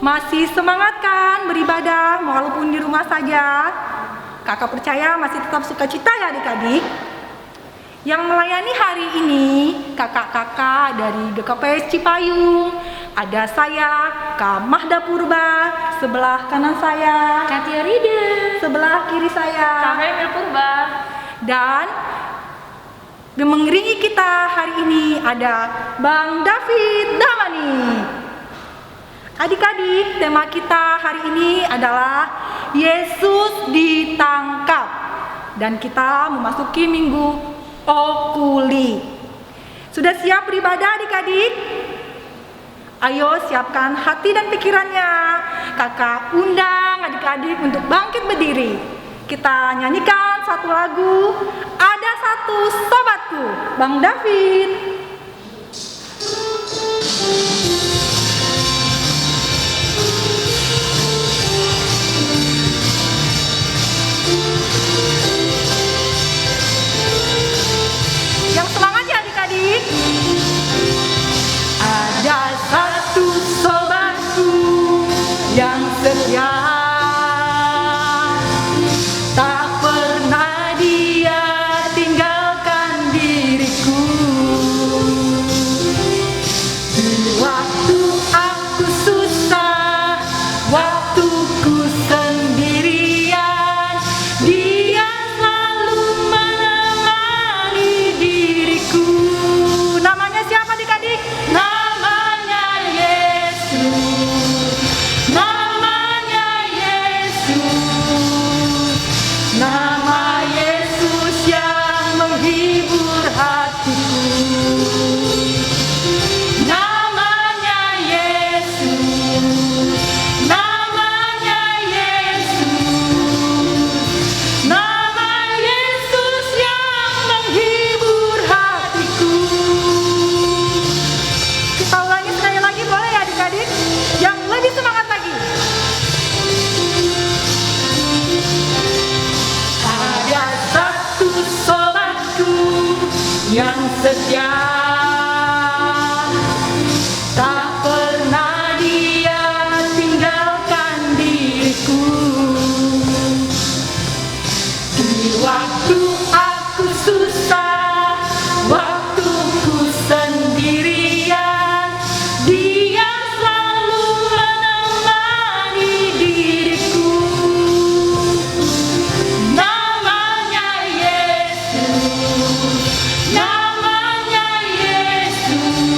Masih semangat kan beribadah walaupun di rumah saja? Kakak percaya masih tetap sukacita ya adik-adik? Yang melayani hari ini kakak-kakak dari GKP Cipayung. Ada saya, Kak Mahda Purba, sebelah kanan saya Kak Tia Rida, sebelah kiri saya Kak Emil Purba. Dan mengiringi kita hari ini ada Bang David Damani. Adik-adik, tema kita hari ini adalah Yesus ditangkap. Dan kita memasuki minggu Okuli. Sudah siap beribadah adik-adik? Ayo siapkan hati dan pikirannya. Kakak undang adik-adik untuk bangkit berdiri. Kita nyanyikan satu lagu, Ada Satu Sobatku, Bang David. Yang semangat ya adik-adik. Ada satu sobatku yang setia, tak pernah dia tinggalkan diriku. Di waktu aku susah, waktuku sendirian, dia selalu menemani diriku. Namanya siapa adik-adik? Namanya Yesus. Namanya Yesus. Nama Yesus yang menghibur hatiku. Namanya Yesus. Namanya Yesus. Nama Yesus yang menghibur hatiku. Kita ulangi sekali lagi boleh ya adik-adik? Yang lebih semangat lagi. Ada satu sobatku yang setia, tak pernah dia tinggalkan diriku. Di waktu aku susah, waktuku sendirian, dia selalu menemani diriku. Namanya Yesus. Namanya Yesus.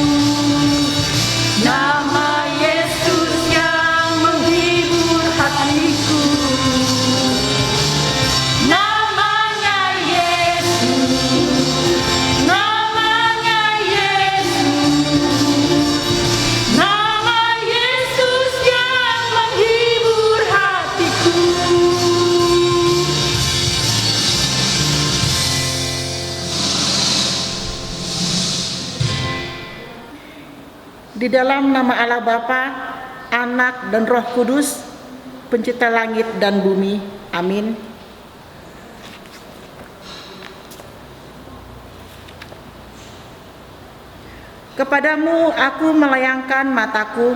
Nama Yesus yang menghibur hatiku. Namanya Yesus. Namanya Yesus. Nama Yesus yang menghibur hatiku. Di dalam nama Allah Bapa, Anak dan Roh Kudus, Pencipta langit dan bumi. Amin. Kepadamu aku melayangkan mataku,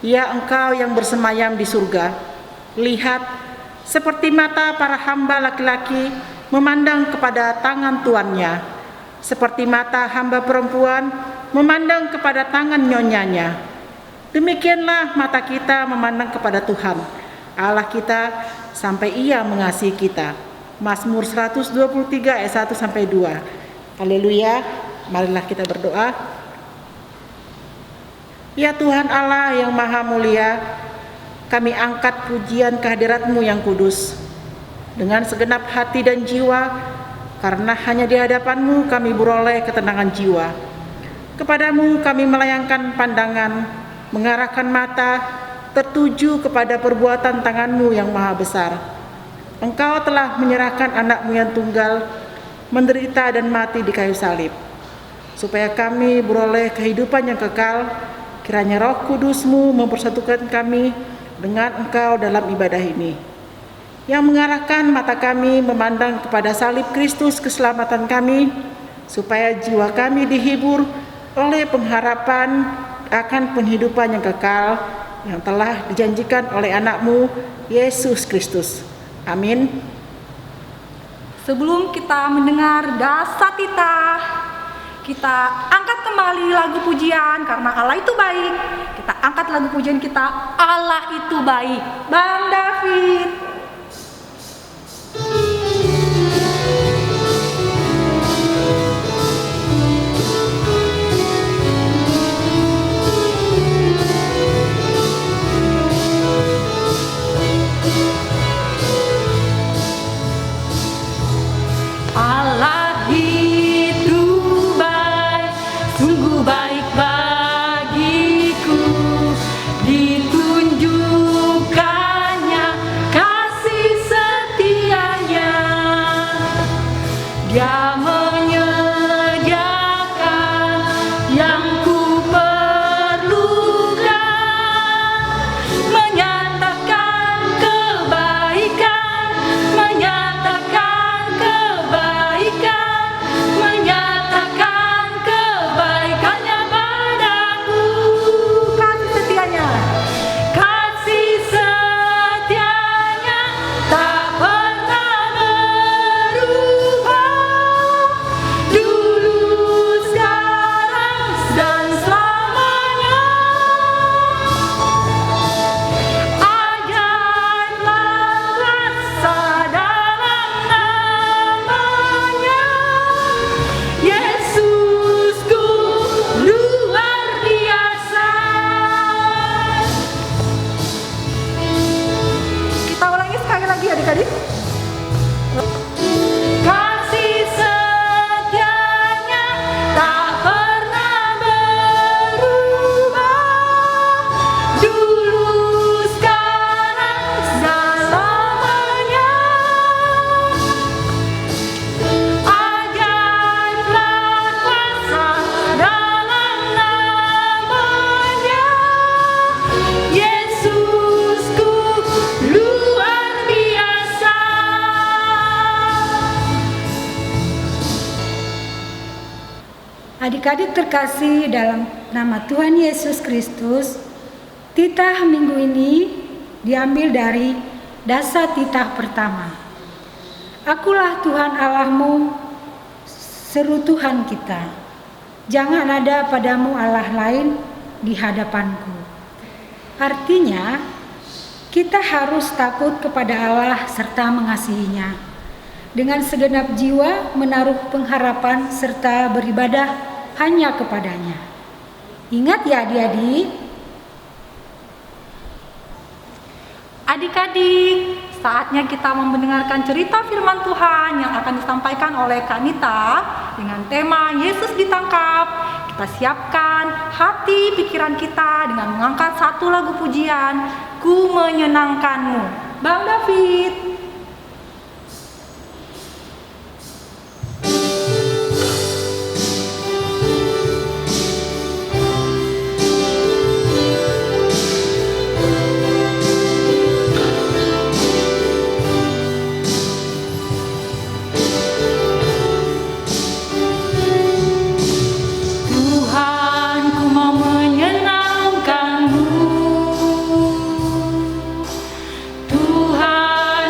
ya Engkau yang bersemayam di surga. Lihat, seperti mata para hamba laki-laki memandang kepada tangan tuannya, seperti mata hamba perempuan memandang kepada tangan nyonyanya. Demikianlah mata kita memandang kepada Tuhan Allah kita sampai Ia mengasihi kita. Mazmur 123 ayat 1 sampai 2. Haleluya. Marilah kita berdoa. Ya Tuhan Allah yang Maha Mulia, kami angkat pujian kehadirat-Mu yang kudus dengan segenap hati dan jiwa, karena hanya di hadapan-Mu kami beroleh ketenangan jiwa. Kepadamu kami melayangkan pandangan, mengarahkan mata, tertuju kepada perbuatan tangan-Mu yang maha besar. Engkau telah menyerahkan anak-Mu yang tunggal, menderita dan mati di kayu salib, supaya kami beroleh kehidupan yang kekal. Kiranya Roh Kudus-Mu mempersatukan kami dengan Engkau dalam ibadah ini, yang mengarahkan mata kami memandang kepada salib Kristus keselamatan kami, supaya jiwa kami dihibur oleh pengharapan akan penghidupan yang kekal yang telah dijanjikan oleh anakmu, Yesus Kristus. Amin. Sebelum kita mendengar Dasatita, kita angkat kembali lagu pujian karena Allah itu baik. Kita angkat lagu pujian kita, Allah itu baik. Bang David. Allah itu baik, sungguh baik bagiku, ditunjukkannya kasih setianya. Dia menyediakan yang ku perlukan, menyatakan kebaikan, menyatakan kebaikannya padaku. Kasih setianya. Kasih setianya tak pernah berubah, dulu, sekarang, dan selamanya. Ajaiblah rasa dalam namanya, Yesusku luar biasa. Kita ulangi sekali lagi adik-adik. Kasih setianya tak pernah berubah, dulu, sekarang, dan selamanya. Ajaiblah kuasa dalam namanya, Yesusku luar biasa. Adik-adik terkasih dalam nama Tuhan Yesus Kristus, titah minggu ini diambil dari Dasatita pertama. Akulah Tuhan Allahmu, seru Tuhan kita. Jangan ada padamu Allah lain di hadapanku. Artinya, kita harus takut kepada Allah serta mengasihinya. Dengan segenap jiwa menaruh pengharapan serta beribadah hanya kepadanya. Ingat ya adik-adik. Adik-adik, saatnya kita mendengarkan cerita firman Tuhan yang akan disampaikan oleh Kak Nita dengan tema Yesus ditangkap. Kita siapkan hati pikiran kita dengan mengangkat satu lagu pujian, Ku Menyenangkanmu. Bang David. Tuhan, ku mau menyenangkan-Mu. Tuhan,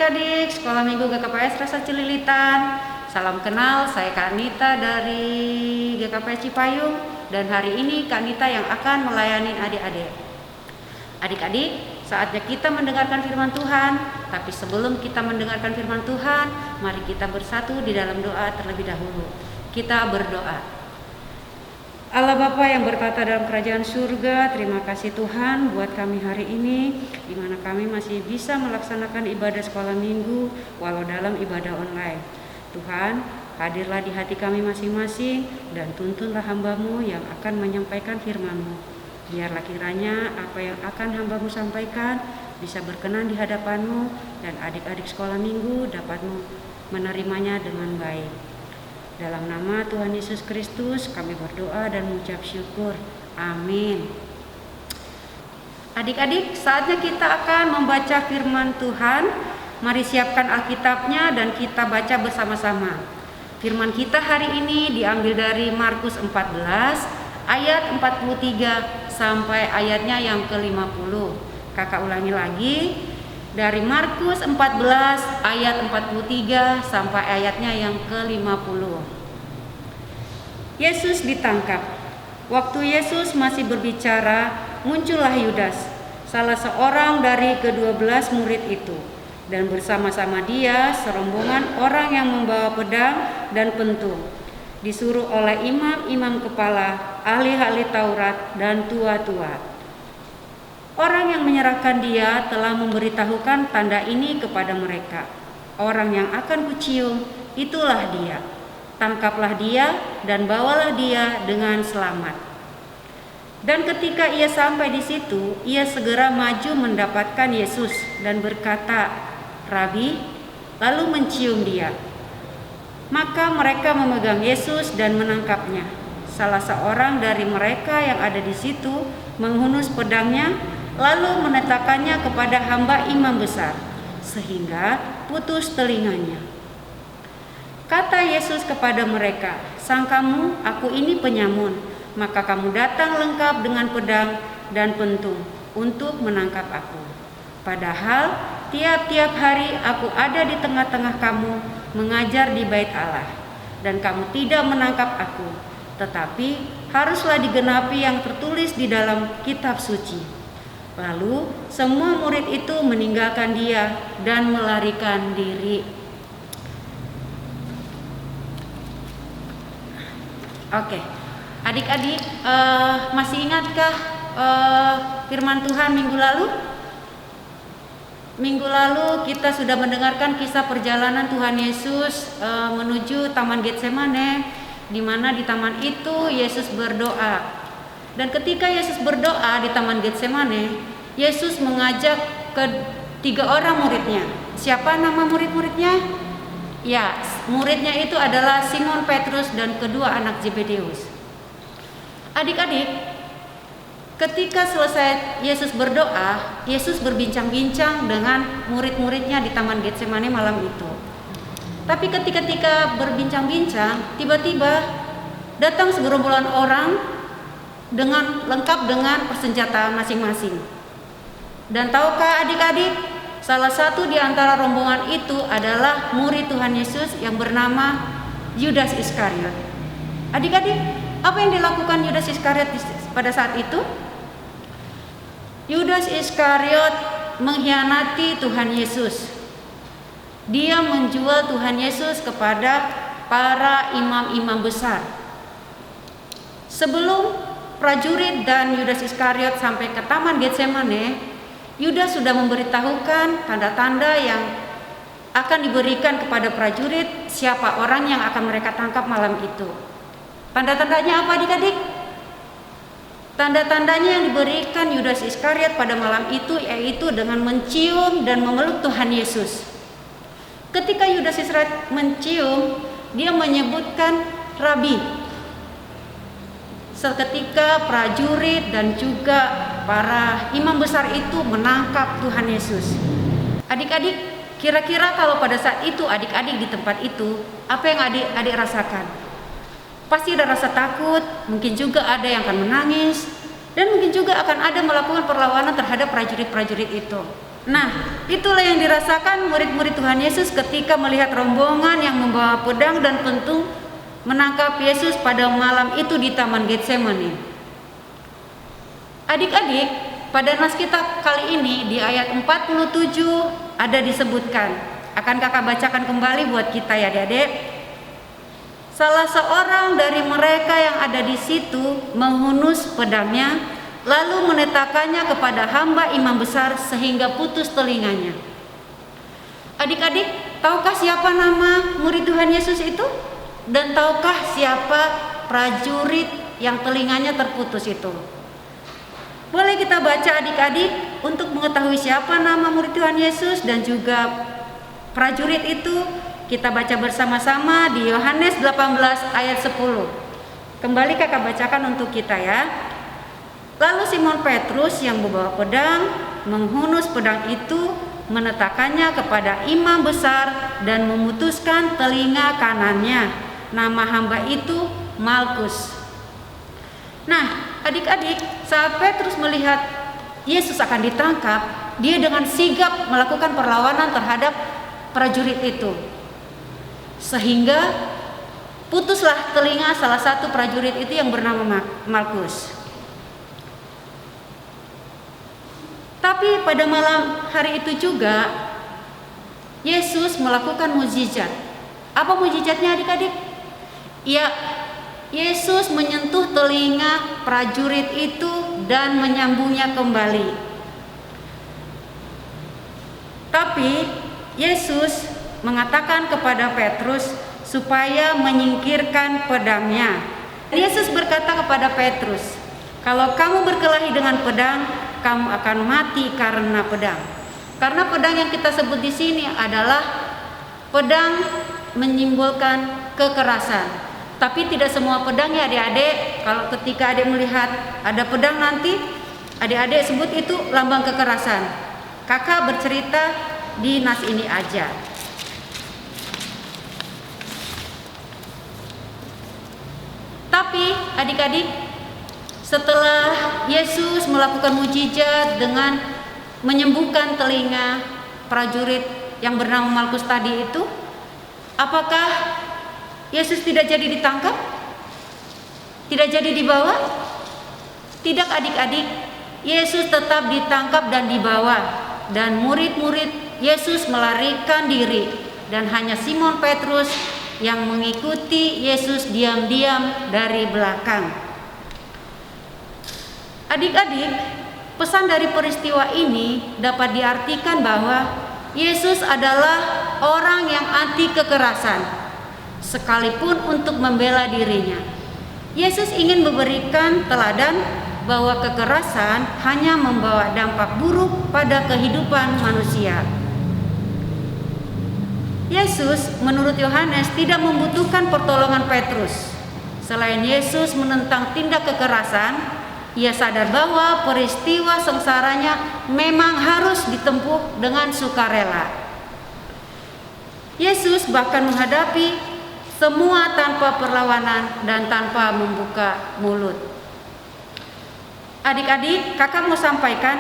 adik-adik Sekolah Minggu GKPS Rasa Cililitan. Salam kenal, saya Kak Nita dari GKPS Cipayung. Dan hari ini Kak Nita yang akan melayani adik-adik. Adik-adik, saatnya kita mendengarkan firman Tuhan. Tapi sebelum kita mendengarkan firman Tuhan, mari kita bersatu di dalam doa terlebih dahulu. Kita berdoa. Allah Bapa yang berkata dalam kerajaan surga, terima kasih Tuhan buat kami hari ini, di mana kami masih bisa melaksanakan ibadah sekolah minggu walau dalam ibadah online. Tuhan, hadirlah di hati kami masing-masing dan tuntunlah hamba-Mu yang akan menyampaikan firman-Mu. Biarlah kiranya apa yang akan hamba-Mu sampaikan bisa berkenan di hadapan-Mu dan adik-adik sekolah minggu dapat menerimanya dengan baik. Dalam nama Tuhan Yesus Kristus kami berdoa dan mengucap syukur. Amin. Adik-adik, saatnya kita akan membaca firman Tuhan. Mari siapkan Alkitabnya dan kita baca bersama-sama. Firman kita hari ini diambil dari Markus 14 ayat 43 sampai ayatnya yang ke-50. Kakak ulangi lagi. Dari Markus 14 ayat 43 sampai ayatnya yang ke-50. Yesus ditangkap. Waktu Yesus masih berbicara, muncullah Yudas, salah seorang dari ke-12 murid itu. Dan bersama-sama dia serombongan orang yang membawa pedang dan pentung, disuruh oleh imam-imam kepala, ahli-ahli Taurat dan tua-tua. Orang yang menyerahkan dia telah memberitahukan tanda ini kepada mereka. Orang yang akan kucium, itulah dia. Tangkaplah dia dan bawalah dia dengan selamat. Dan ketika ia sampai di situ, ia segera maju mendapatkan Yesus dan berkata, "Rabi," lalu mencium dia. Maka mereka memegang Yesus dan menangkapnya. Salah seorang dari mereka yang ada di situ menghunus pedangnya, lalu menetakannya kepada hamba imam besar, sehingga putus telinganya. Kata Yesus kepada mereka, "Sangkamu aku ini penyamun, maka kamu datang lengkap dengan pedang dan pentung untuk menangkap aku. Padahal tiap-tiap hari aku ada di tengah-tengah kamu mengajar di bait Allah, dan kamu tidak menangkap aku. Tetapi haruslah digenapi yang tertulis di dalam kitab suci." Lalu semua murid itu meninggalkan dia dan melarikan diri. Oke, adik-adik masih ingatkah firman Tuhan minggu lalu? Minggu lalu kita sudah mendengarkan kisah perjalanan Tuhan Yesus menuju Taman Getsemane, di mana di taman itu Yesus berdoa. Dan ketika Yesus berdoa di Taman Getsemane, Yesus mengajak ketiga orang muridnya. Siapa nama murid-muridnya? Ya, muridnya itu adalah Simon Petrus dan kedua anak Zebedeus. Adik-adik, ketika selesai Yesus berdoa, Yesus berbincang-bincang dengan murid-muridnya di Taman Getsemane malam itu. Tapi ketika berbincang-bincang, tiba-tiba datang segerombolan orang lengkap dengan persenjataan masing-masing. Dan tahukah adik-adik, salah satu di antara rombongan itu adalah murid Tuhan Yesus yang bernama Yudas Iskariot. Adik-adik, apa yang dilakukan Yudas Iskariot pada saat itu? Yudas Iskariot mengkhianati Tuhan Yesus. Dia menjual Tuhan Yesus kepada para imam-imam besar. Sebelum prajurit dan Yudas Iskariot sampai ke Taman Getsemane, Yudas sudah memberitahukan tanda-tanda yang akan diberikan kepada prajurit siapa orang yang akan mereka tangkap malam itu. Tanda-tandanya apa adik-adik? Tanda-tandanya yang diberikan Yudas Iskariot pada malam itu yaitu dengan mencium dan memeluk Tuhan Yesus. Ketika Yudas Iskariot mencium, dia menyebutkan Rabi. Seketika prajurit dan juga para imam besar itu menangkap Tuhan Yesus. Adik-adik, kira-kira kalau pada saat itu adik-adik di tempat itu, apa yang adik-adik rasakan? Pasti ada rasa takut, mungkin juga ada yang akan menangis, Dan mungkin juga akan ada melakukan perlawanan terhadap prajurit-prajurit itu. Nah, itulah yang dirasakan murid-murid Tuhan Yesus ketika melihat rombongan yang membawa pedang dan pentung menangkap Yesus pada malam itu di Taman Getsemani. Adik-adik, pada Naskita kali ini di ayat 47 ada disebutkan. Akan kakak bacakan kembali buat kita ya adik-adik. Salah seorang dari mereka yang ada di situ menghunus pedangnya, lalu menetakannya kepada hamba imam besar sehingga putus telinganya. Adik-adik, tahukah siapa nama murid Tuhan Yesus itu? Dan tahukah siapa prajurit yang telinganya terputus itu? Boleh kita baca adik-adik untuk mengetahui siapa nama murid Tuhan Yesus dan juga prajurit itu. Kita baca bersama-sama di Yohanes 18 ayat 10. Kembali kakak bacakan untuk kita ya. Lalu Simon Petrus yang membawa pedang menghunus pedang itu, menetakannya kepada imam besar dan memutuskan telinga kanannya. Nama hamba itu Malkus. Nah, adik-adik, saat Petrus melihat Yesus akan ditangkap, dia dengan sigap melakukan perlawanan terhadap prajurit itu. Sehingga putuslah telinga salah satu prajurit itu yang bernama Malkus. Tapi pada malam hari itu juga Yesus melakukan mukjizat. Apa mukjizatnya adik-adik? Ya, Yesus menyentuh telinga prajurit itu dan menyambungnya kembali. Tapi Yesus mengatakan kepada Petrus supaya menyingkirkan pedangnya. Yesus berkata kepada Petrus, "Kalau kamu berkelahi dengan pedang, kamu akan mati karena pedang." Karena pedang yang kita sebut di sini adalah pedang menyimbolkan kekerasan. Tapi tidak semua pedang ya adik-adik. Kalau ketika adik melihat ada pedang nanti, adik-adik sebut itu lambang kekerasan. Kakak bercerita di nas ini aja. Tapi adik-adik, setelah Yesus melakukan mukjizat dengan menyembuhkan telinga prajurit yang bernama Malkus tadi itu, apakah Yesus tidak jadi ditangkap? Tidak jadi dibawa? Tidak adik-adik, Yesus tetap ditangkap dan dibawa, dan murid-murid Yesus melarikan diri, dan hanya Simon Petrus yang mengikuti Yesus diam-diam dari belakang. Adik-adik, pesan dari peristiwa ini dapat diartikan bahwa Yesus adalah orang yang anti kekerasan, sekalipun untuk membela dirinya. Yesus ingin memberikan teladan bahwa kekerasan hanya membawa dampak buruk pada kehidupan manusia. Yesus menurut Yohanes tidak membutuhkan pertolongan Petrus. Selain Yesus menentang tindak kekerasan, ia sadar bahwa peristiwa sengsaranya memang harus ditempuh dengan sukarela. Yesus bahkan menghadapi semua tanpa perlawanan dan tanpa membuka mulut. Adik-adik, kakak mau sampaikan,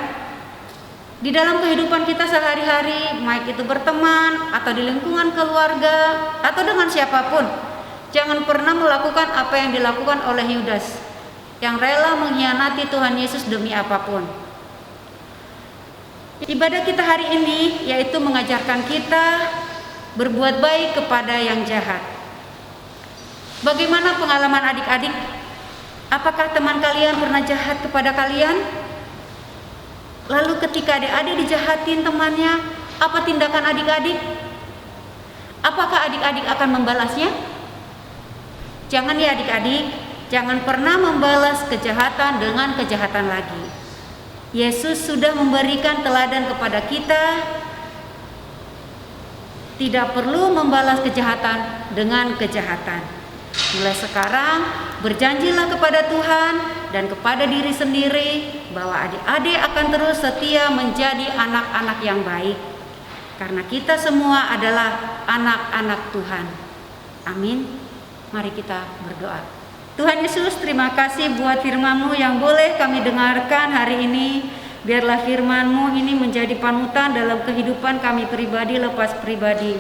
di dalam kehidupan kita sehari-hari, baik itu berteman atau di lingkungan keluarga atau dengan siapapun, jangan pernah melakukan apa yang dilakukan oleh Yudas yang rela mengkhianati Tuhan Yesus demi apapun. Ibadah kita hari ini yaitu mengajarkan kita berbuat baik kepada yang jahat. Bagaimana pengalaman adik-adik? Apakah teman kalian pernah jahat kepada kalian? Lalu ketika adik-adik dijahatin temannya, apa tindakan adik-adik? Apakah adik-adik akan membalasnya? Jangan ya adik-adik, jangan pernah membalas kejahatan dengan kejahatan lagi. Yesus sudah memberikan teladan kepada kita, tidak perlu membalas kejahatan dengan kejahatan. Mulai sekarang berjanjilah kepada Tuhan dan kepada diri sendiri bahwa adik-adik akan terus setia menjadi anak-anak yang baik, karena kita semua adalah anak-anak Tuhan. Amin. Mari kita berdoa. Tuhan Yesus, terima kasih buat firman-Mu yang boleh kami dengarkan hari ini. Biarlah firman-Mu ini menjadi panutan dalam kehidupan kami pribadi lepas pribadi.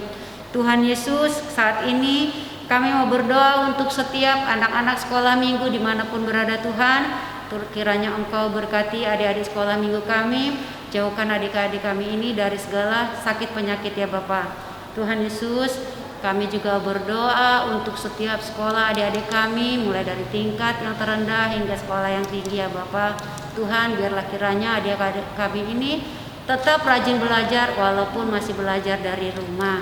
Tuhan Yesus, saat ini kami mau berdoa untuk setiap anak-anak sekolah minggu dimanapun berada Tuhan. Kiranya Engkau berkati adik-adik sekolah minggu kami. Jauhkan adik-adik kami ini dari segala sakit penyakit ya Bapak. Tuhan Yesus, kami juga berdoa untuk setiap sekolah adik-adik kami, mulai dari tingkat yang terendah hingga sekolah yang tinggi ya Bapak. Tuhan, biarlah kiranya adik-adik kami ini tetap rajin belajar walaupun masih belajar dari rumah.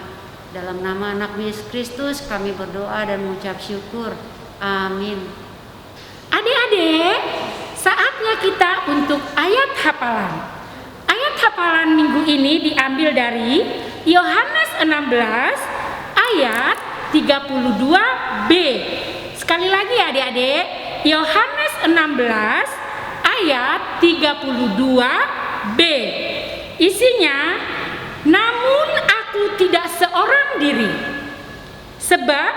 Dalam nama anak Yesus Kristus kami berdoa dan mengucap syukur. Amin. Adik-adik, saatnya kita untuk ayat hafalan. Ayat hafalan minggu ini diambil dari Yohanes 16 ayat 32b. Sekali lagi adik-adik, Yohanes 16 ayat 32b. Isinya, namun aku tidak seorang diri, sebab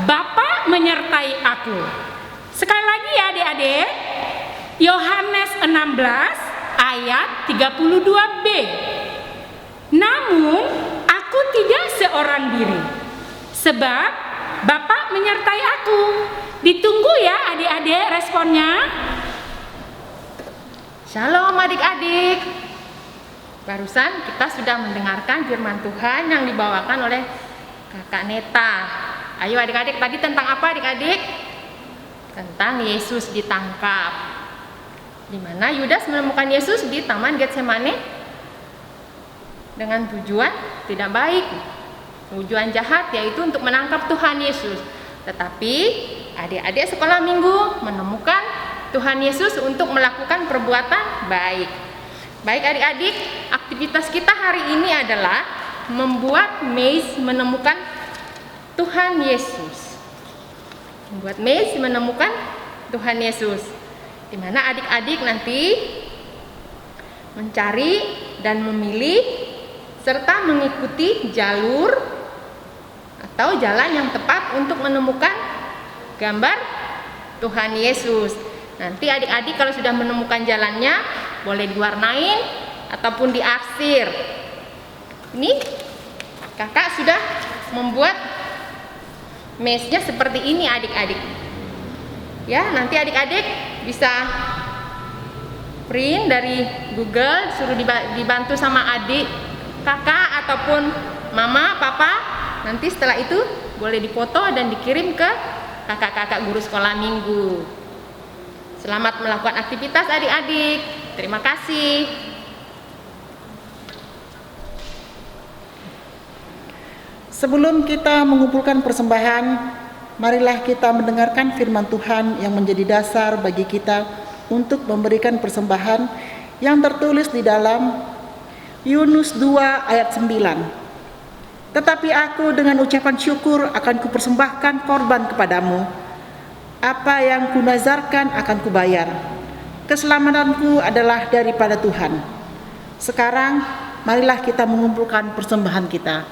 Bapa menyertai aku. Sekali lagi ya adik-adik, Yohanes 16 ayat 32b. Namun aku tidak seorang diri, sebab Bapa menyertai aku. Ditunggu ya adik-adik responnya. Shalom adik-adik. Barusan kita sudah mendengarkan firman Tuhan yang dibawakan oleh Kakak Neta. Ayo adik-adik, tadi tentang apa adik-adik? Tentang Yesus ditangkap. Di mana Yudas menemukan Yesus di Taman Getsemane dengan tujuan tidak baik. Tujuan jahat yaitu untuk menangkap Tuhan Yesus. Tetapi adik-adik sekolah minggu menemukan Tuhan Yesus untuk melakukan perbuatan baik. Baik adik-adik, aktivitas kita hari ini adalah membuat maze menemukan Tuhan Yesus. Membuat maze menemukan Tuhan Yesus. Di mana adik-adik nanti mencari dan memilih serta mengikuti jalur atau jalan yang tepat untuk menemukan gambar Tuhan Yesus. Nanti adik-adik kalau sudah menemukan jalannya, boleh diwarnain ataupun diarsir. Ini kakak sudah membuat maze-nya seperti ini adik-adik. Ya, nanti adik-adik bisa print dari Google, suruh dibantu sama adik, kakak ataupun mama, papa. Nanti setelah itu boleh dipoto dan dikirim ke kakak-kakak guru sekolah minggu. Selamat melakukan aktivitas adik-adik. Terima kasih. Sebelum kita mengumpulkan persembahan, marilah kita mendengarkan firman Tuhan yang menjadi dasar bagi kita untuk memberikan persembahan yang tertulis di dalam Yunus 2 ayat 9. Tetapi aku dengan ucapan syukur akan kupersembahkan korban kepadamu. Apa yang kunazarkan akan kubayar. Keselamatanku adalah daripada Tuhan. Sekarang marilah kita mengumpulkan persembahan kita.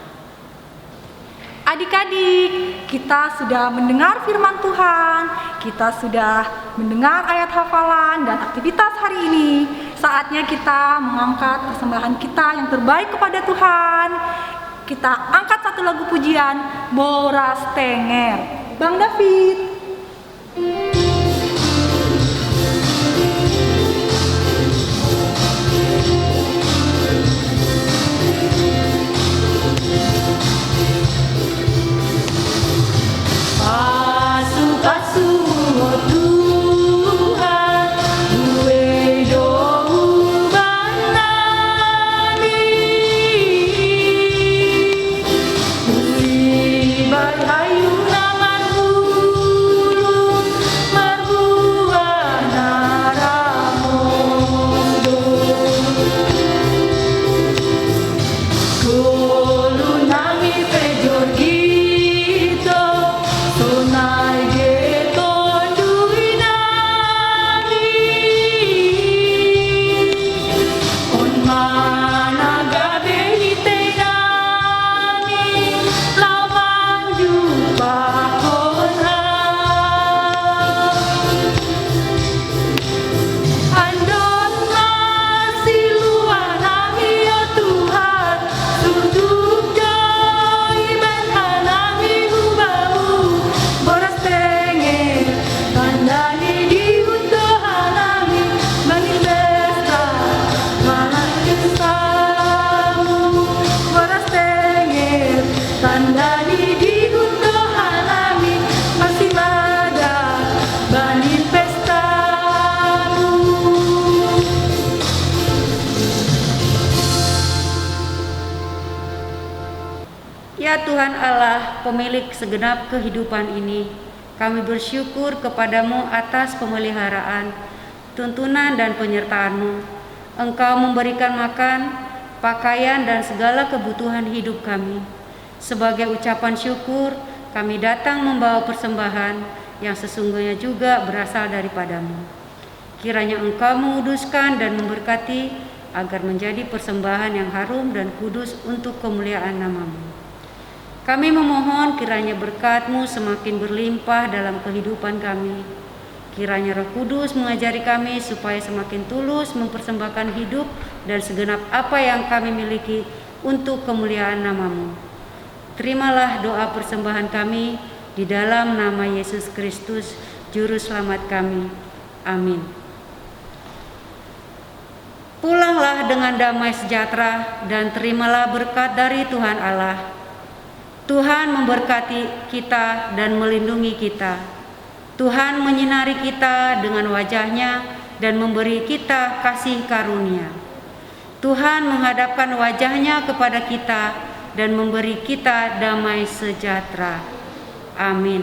Adik-adik, kita sudah mendengar firman Tuhan, kita sudah mendengar ayat hafalan dan aktivitas hari ini. Saatnya kita mengangkat persembahan kita yang terbaik kepada Tuhan. Kita angkat satu lagu pujian, Boras Tenger. Bang David. Hayu namamu Ya Tuhan Allah, pemilik segenap kehidupan ini, kami bersyukur kepadamu atas pemeliharaan, tuntunan dan penyertaan-Mu. Engkau memberikan makan, pakaian dan segala kebutuhan hidup kami. Sebagai ucapan syukur, kami datang membawa persembahan yang sesungguhnya juga berasal daripadamu. Kiranya Engkau menguduskan dan memberkati agar menjadi persembahan yang harum dan kudus untuk kemuliaan nama-Mu. Kami memohon kiranya berkat-Mu semakin berlimpah dalam kehidupan kami. Kiranya Roh Kudus mengajari kami supaya semakin tulus mempersembahkan hidup dan segenap apa yang kami miliki untuk kemuliaan nama-Mu. Terimalah doa persembahan kami di dalam nama Yesus Kristus, Juru Selamat kami. Amin. Pulanglah dengan damai sejahtera dan terimalah berkat dari Tuhan Allah. Tuhan memberkati kita dan melindungi kita. Tuhan menyinari kita dengan wajah-Nya dan memberi kita kasih karunia. Tuhan menghadapkan wajah-Nya kepada kita dan memberi kita damai sejahtera. Amin.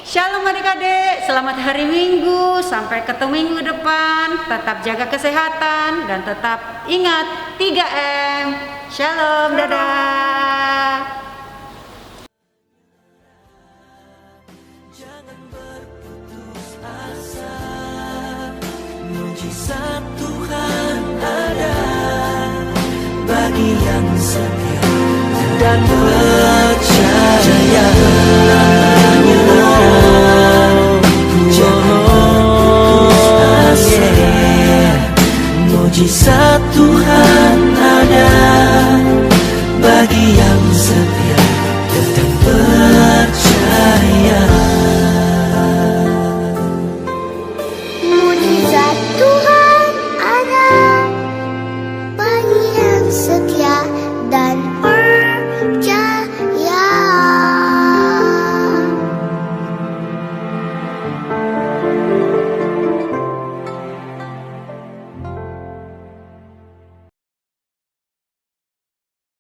Shalom adik-adik, selamat hari Minggu, sampai ketemu minggu depan. Tetap jaga kesehatan dan tetap ingat 3M. Shalom, dadah. Jangan berputus asa, mujizat Tuhan ada bagi yang setia dan percaya. Mujizat Tuhan ada bagi yang setia.